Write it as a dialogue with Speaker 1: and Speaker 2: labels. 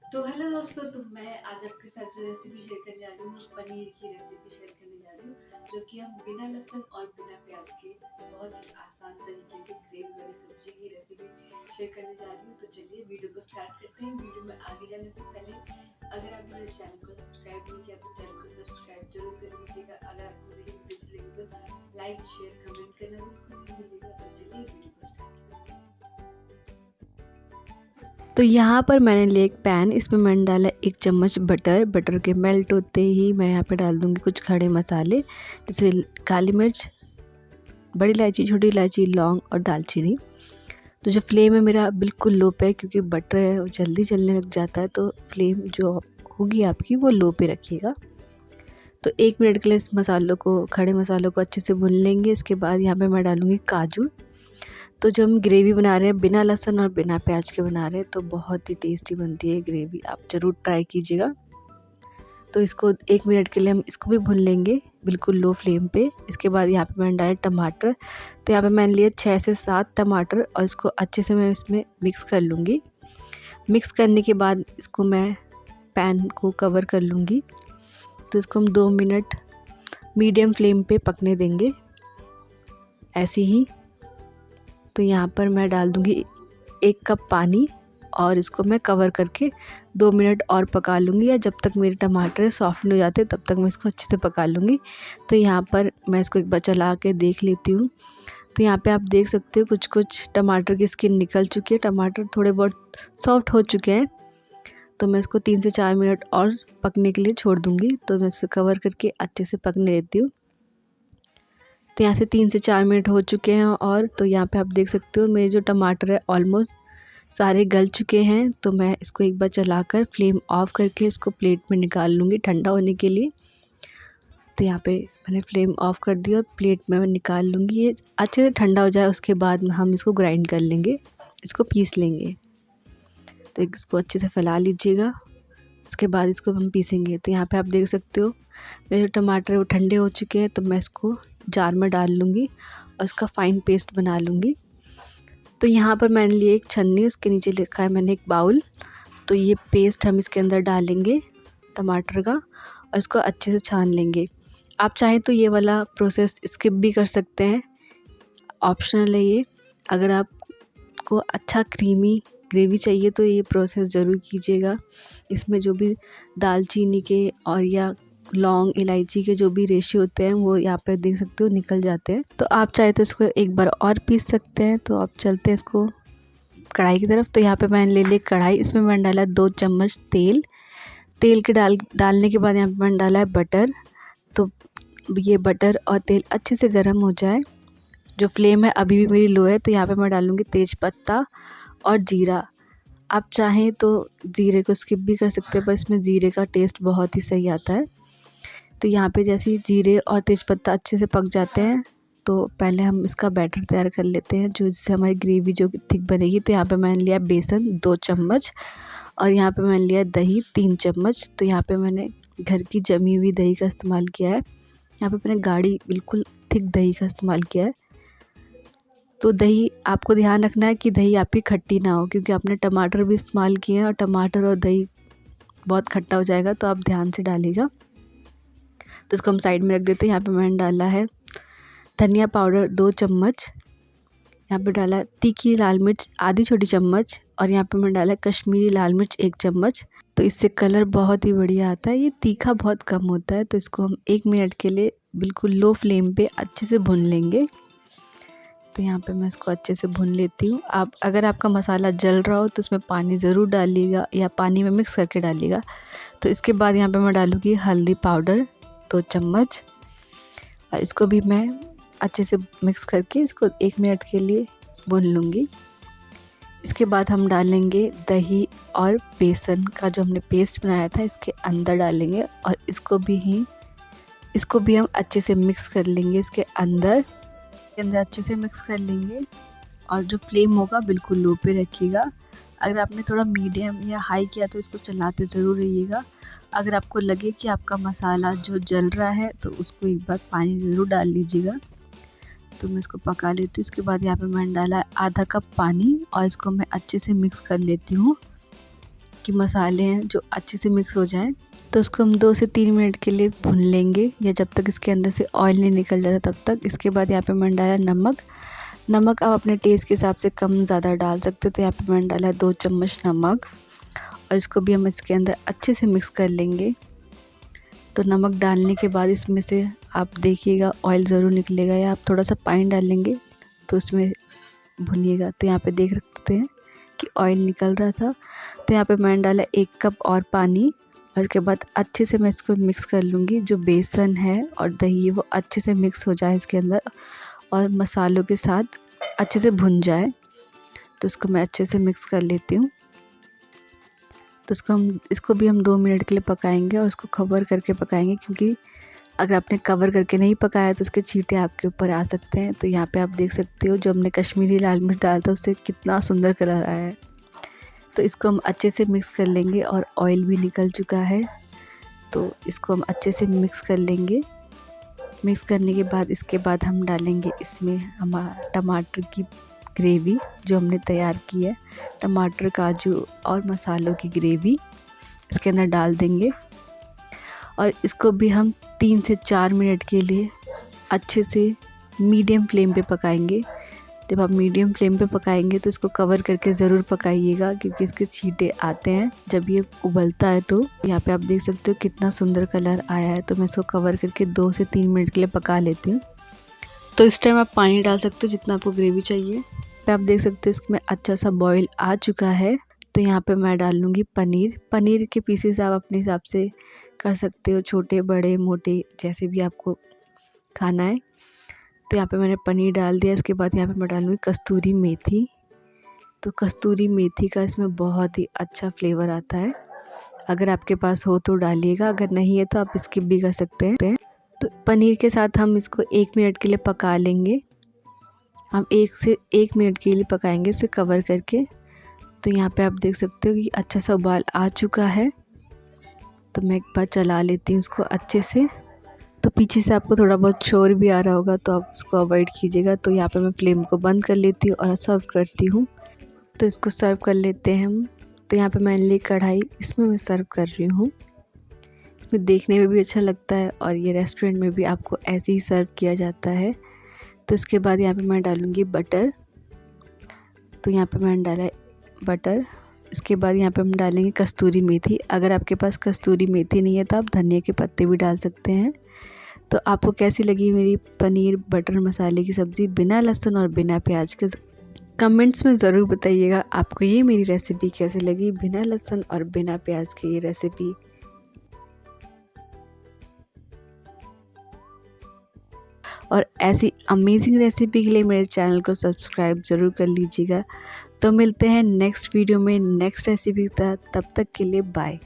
Speaker 1: तो हेलो दोस्तों, तो मैं आज आपके साथ जो रेसिपी शेयर करने जा रही हूँ, पनीर की रेसिपी शेयर करने जा रही हूँ, जो कि हम बिना लहसुन और बिना प्याज के बहुत ही आसान तरीके से ग्रेवी वाली सब्जी की रेसिपी शेयर करने जा रही हूँ। तो चलिए वीडियो को स्टार्ट करते हैं। वीडियो में आगे जाने से पहले अगर आपने मेरे चैनल को सब्सक्राइब नहीं किया तो चैनल को सब्सक्राइब जरूर कर लीजिएगा। अगर आपको मेरी वीडियो अच्छी लगी तो लाइक शेयर कमेंट करना बिल्कुल नहीं भूलिएगा। तो चलिए वीडियो को स्टार्ट।
Speaker 2: तो यहाँ पर मैंने लिया एक पैन, इसमें मैंने डाला 1 चम्मच बटर। बटर के मेल्ट होते ही मैं यहाँ पे डाल दूँगी कुछ खड़े मसाले, जैसे काली मिर्च, बड़ी इलायची, छोटी इलायची, लौंग और दालचीनी। तो जो फ्लेम है मेरा बिल्कुल लो पे है, क्योंकि बटर है वो जल्दी जलने लग जाता है, तो फ्लेम जो होगी आपकी वो लो पे रखिएगा। तो 1 मिनट के लिए इस मसालों को, खड़े मसालों को अच्छे से भून लेंगे। इसके बाद यहाँ पे मैं डालूँगी काजू। तो जो हम ग्रेवी बना रहे हैं बिना लहसुन और बिना प्याज के बना रहे हैं, तो बहुत ही टेस्टी बनती है ग्रेवी, आप ज़रूर ट्राई कीजिएगा। तो इसको 1 मिनट के लिए हम इसको भी भून लेंगे बिल्कुल लो फ्लेम पे। इसके बाद यहाँ पे मैंने डाले टमाटर। तो यहाँ पे मैंने लिए 6 से 7 टमाटर और इसको अच्छे से मैं इसमें मिक्स कर लूँगी। मिक्स करने के बाद इसको मैं पैन को कवर कर लूँगी। तो इसको हम 2 मिनट मीडियम फ्लेम पे पकने देंगे ऐसे ही। तो यहाँ पर मैं डाल दूँगी 1 कप पानी और इसको मैं कवर करके 2 मिनट और पका लूँगी, या जब तक मेरे टमाटर सॉफ्ट नहीं हो जाते तब तक मैं इसको अच्छे से पका लूँगी। तो यहाँ पर मैं इसको एक बार चला के देख लेती हूँ। तो यहाँ पे आप देख सकते हो कुछ टमाटर की स्किन निकल चुकी है, टमाटर थोड़े बहुत सॉफ्ट हो चुके हैं। तो मैं इसको 3 से 4 मिनट और पकने के लिए छोड़ दूँगी। तो मैं इसे कवर करके अच्छे से पकने देती हूँ। तो यहाँ से 3 से 4 मिनट हो चुके हैं और तो यहाँ पे आप देख सकते हो मेरे जो टमाटर है ऑलमोस्ट सारे गल चुके हैं। तो मैं इसको एक बार चलाकर फ्लेम ऑफ करके इसको प्लेट में निकाल लूँगी ठंडा होने के लिए। तो यहाँ पे मैंने फ्लेम ऑफ कर दिया और प्लेट में मैं निकाल लूँगी। ये अच्छे से ठंडा हो जाए उसके बाद हम इसको ग्राइंड कर लेंगे, इसको पीस लेंगे। तो इसको अच्छे से फैला लीजिएगा, उसके बाद इसको हम पीसेंगे। तो यहाँ पे आप देख सकते हो मेरे जो टमाटर है वो ठंडे हो चुके हैं। तो मैं इसको जार में डाल लूँगी और इसका फ़ाइन पेस्ट बना लूँगी। तो यहाँ पर मैंने लिए एक छन्नी, उसके नीचे लिखा है मैंने एक बाउल। तो ये पेस्ट हम इसके अंदर डालेंगे टमाटर का और इसको अच्छे से छान लेंगे। आप चाहें तो ये वाला प्रोसेस स्किप भी कर सकते हैं, ऑप्शनल है ये। अगर आपको अच्छा क्रीमी ग्रेवी चाहिए तो ये प्रोसेस ज़रूर कीजिएगा। इसमें जो भी दालचीनी के और या लौंग, इलायची के जो भी रेशियो होते हैं वो यहाँ पे देख सकते हो निकल जाते हैं। तो आप चाहे तो इसको एक बार और पीस सकते हैं। तो आप चलते हैं इसको कढ़ाई की तरफ। तो यहाँ पे मैंने ले ली कढ़ाई, इसमें मैंने डाला 2 चम्मच तेल। तेल के डालने के बाद यहाँ पे मैंने डाला है बटर। तो ये बटर और तेल अच्छे से गर्म हो जाए, जो फ्लेम है अभी भी मेरी लो है। तो यहाँ पे मैं डालूँगी तेज पत्ता और जीरा। आप चाहें तो ज़ीरे को स्किप भी कर सकते हैं, पर इसमें ज़ीरे का टेस्ट बहुत ही सही आता है। तो यहाँ पे जैसे ही जीरे और तेज़पत्ता अच्छे से पक जाते हैं, तो पहले हम इसका बैटर तैयार कर लेते हैं, जो जिससे हमारी ग्रेवी जो थिक बनेगी। तो यहाँ पे मैंने लिया बेसन 2 चम्मच और यहाँ पे मैंने लिया दही 3 चम्मच। तो यहाँ पे मैंने घर की जमी हुई दही का इस्तेमाल किया है। यहाँ पे मैंने गाढ़ी बिल्कुल थिक दही का इस्तेमाल किया है। तो दही आपको ध्यान रखना है कि दही आपकी खट्टी ना हो, क्योंकि आपने टमाटर भी इस्तेमाल किए हैं और टमाटर और दही बहुत खट्टा हो जाएगा, तो आप ध्यान से डालिएगा। तो इसको हम साइड में रख देते हैं। यहाँ पे मैंने डाला है धनिया पाउडर 2 चम्मच। यहाँ पे डाला तीखी लाल मिर्च आधी छोटी चम्मच और यहाँ पे मैंने डाला कश्मीरी लाल मिर्च 1 चम्मच। तो इससे कलर बहुत ही बढ़िया आता है। ये तीखा बहुत कम होता है। तो इसको हम 1 मिनट के लिए बिल्कुल लो फ्लेम पे अच्छे से भून लेंगे। तो यहाँ पे मैं इसको अच्छे से भून लेती हूँ। आप अगर आपका मसाला जल रहा हो तो इसमें पानी ज़रूर डालिएगा या पानी में मिक्स करके डालिएगा। तो इसके बाद यहाँ पे मैं डालूँगी हल्दी पाउडर 2 चम्मच और इसको भी मैं अच्छे से मिक्स करके इसको 1 मिनट के लिए भून लूँगी। इसके बाद हम डालेंगे दही और बेसन का जो हमने पेस्ट बनाया था इसके अंदर डालेंगे और इसको भी हम अच्छे से मिक्स कर लेंगे। इसके अंदर अच्छे से मिक्स कर लेंगे और जो फ्लेम होगा बिल्कुल लो पे रखिएगा। अगर आपने थोड़ा मीडियम या हाई किया तो इसको चलाते ज़रूर रहिएगा। अगर आपको लगे कि आपका मसाला जो जल रहा है तो उसको एक बार पानी ज़रूर डाल लीजिएगा। तो मैं इसको पका लेती हूँ। इसके बाद यहाँ पे मैंने डाला आधा कप पानी और इसको मैं अच्छे से मिक्स कर लेती हूँ बाकी मसाले हैं जो अच्छे से मिक्स हो जाएं। तो उसको हम 2 से 3 मिनट के लिए भून लेंगे, या जब तक इसके अंदर से ऑयल नहीं निकल जाता तब तक। इसके बाद यहाँ पे मैंने डाला नमक आप अपने टेस्ट के हिसाब से कम ज़्यादा डाल सकते हो। तो यहाँ पे मैंने डाला 2 चम्मच नमक, और इसको भी हम इसके अंदर अच्छे से मिक्स कर लेंगे। तो नमक डालने के बाद इसमें से आप देखिएगा ऑयल ज़रूर निकलेगा, या आप थोड़ा सा पानी डाल लेंगे तो उसमें भुनिएगा। तो यहाँ पे देख सकते हैं कि ऑयल निकल रहा था। तो यहाँ पे मैंने डाला 1 कप और पानी, और इसके बाद अच्छे से मैं इसको मिक्स कर लूँगी। जो बेसन है और दही है वो अच्छे से मिक्स हो जाए इसके अंदर, और मसालों के साथ अच्छे से भुन जाए। तो इसको मैं अच्छे से मिक्स कर लेती हूँ। तो इसको भी हम 2 मिनट के लिए पकाएंगे, और उसको कवर करके पकाएंगे, क्योंकि अगर आपने कवर करके नहीं पकाया तो उसके छींटे आपके ऊपर आ सकते हैं। तो यहाँ पे आप देख सकते हो जो हमने कश्मीरी लाल मिर्च डाला था उससे कितना सुंदर कलर आया है। तो इसको हम अच्छे से मिक्स कर लेंगे, और ऑयल भी निकल चुका है। तो इसको हम अच्छे से मिक्स कर लेंगे। मिक्स करने के बाद इसके बाद हम डालेंगे इसमें हमारा टमाटर की ग्रेवी जो हमने तैयार की है। टमाटर, काजू और मसालों की ग्रेवी इसके अंदर डाल देंगे, और इसको भी हम 3 से 4 मिनट के लिए अच्छे से मीडियम फ्लेम पे पकाएंगे। जब आप मीडियम फ्लेम पे पकाएंगे तो इसको कवर करके ज़रूर पकाइएगा, क्योंकि इसके छींटे आते हैं जब ये उबलता है। तो यहाँ पे आप देख सकते हो कितना सुंदर कलर आया है। तो मैं इसको कवर करके 2 से 3 मिनट के लिए पका लेती हूँ। तो इस टाइम आप पानी डाल सकते हो जितना आपको ग्रेवी चाहिए। पे आप देख सकते हो इसमें अच्छा सा बॉईल आ चुका है। तो यहाँ पे मैं डाल लूँगी पनीर के पीसेस आप अपने हिसाब से कर सकते हो, छोटे बड़े मोटे जैसे भी आपको खाना है। तो यहाँ पे मैंने पनीर डाल दिया। इसके बाद यहाँ पे मैं डालूँगी कस्तूरी मेथी। तो कस्तूरी मेथी का इसमें बहुत ही अच्छा फ्लेवर आता है। अगर आपके पास हो तो डालिएगा, अगर नहीं है तो आप स्किप भी कर सकते हैं। तो पनीर के साथ हम इसको 1 मिनट के लिए पका लेंगे। हम 1 से 1 मिनट के लिए पकाएंगे इसे कवर करके। तो यहाँ पे आप देख सकते हो कि अच्छा सा उबाल आ चुका है। तो मैं एक बार चला लेती हूँ उसको अच्छे से। तो पीछे से आपको थोड़ा बहुत शोर भी आ रहा होगा, तो आप उसको अवॉइड कीजिएगा। तो यहाँ पे मैं फ्लेम को बंद कर लेती हूँ और सर्व करती हूँ। तो इसको सर्व कर लेते हैं हम। तो यहाँ पे मैंने ली कढ़ाई, इसमें मैं सर्व कर रही हूँ। इसमें देखने में भी अच्छा लगता है, और ये रेस्टोरेंट में भी आपको ऐसे ही सर्व किया जाता है। तो इसके बाद यहाँ पे मैं डालूँगी बटर। तो यहाँ पे मैंने डाला बटर। इसके बाद यहाँ पे हम डालेंगे कस्तूरी मेथी। अगर आपके पास कस्तूरी मेथी नहीं है तो आप धनिया के पत्ते भी डाल सकते हैं। तो आपको कैसी लगी मेरी पनीर बटर मसाले की सब्ज़ी बिना लहसुन और बिना प्याज के? कमेंट्स में ज़रूर बताइएगा आपको ये मेरी रेसिपी कैसी लगी, बिना लहसुन और बिना प्याज की ये रेसिपी। और ऐसी अमेजिंग रेसिपी के लिए मेरे चैनल को सब्सक्राइब ज़रूर कर लीजिएगा। तो मिलते हैं नेक्स्ट वीडियो में नेक्स्ट रेसिपी के साथ। तब तक के लिए बाय।